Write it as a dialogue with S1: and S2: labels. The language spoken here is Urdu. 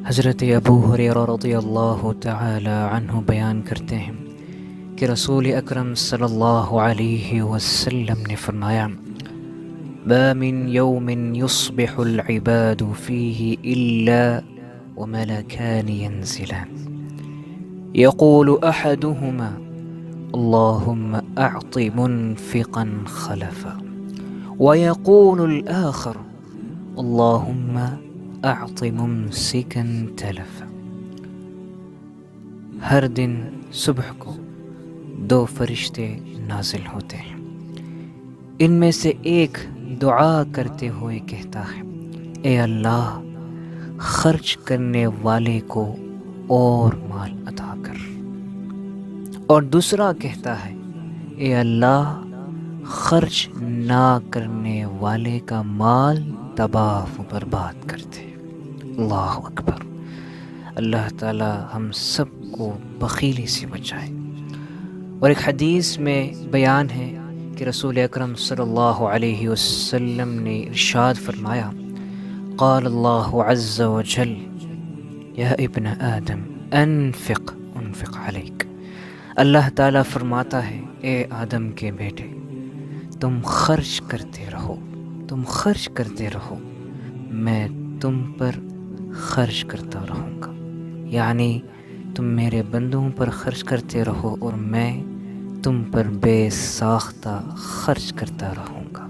S1: حضرت ابو ہریرہ رضی اللہ تعالی عنہ بیان کرتے ہیں کہ رسول اکرم صلی اللہ علیہ وسلم نے فرمایا: ما من يوم يصبح العباد فيه إلا وملكان ينزلان يقول أحدهما اللهم أعط منفقا خلفا ويقول الآخر اللهم أعط ممسكا تلفا۔ ہر دن صبح کو دو فرشتے نازل ہوتے ہیں، ان میں سے ایک دعا کرتے ہوئے کہتا ہے: اے اللہ، خرچ کرنے والے کو اور مال عطا کر، اور دوسرا کہتا ہے: اے اللہ، خرچ نہ کرنے والے کا مال تباہ و برباد کر دے۔ اللہ اکبر۔ اللہ تعالی ہم سب کو بخیلی سے بچائے۔ اور ایک حدیث میں بیان ہے کہ رسول اکرم صلی اللہ علیہ وسلم نے ارشاد فرمایا: قال اللہ عز وجل یا ابن آدم انفق انفق علیک۔ اللہ تعالیٰ فرماتا ہے: اے آدم کے بیٹے، تم خرچ کرتے رہو، تم خرچ کرتے رہو، میں تم پر خرچ کرتا رہوں گا۔ یعنی تم میرے بندوں پر خرچ کرتے رہو اور میں تم پر بے ساختہ خرچ کرتا رہوں گا۔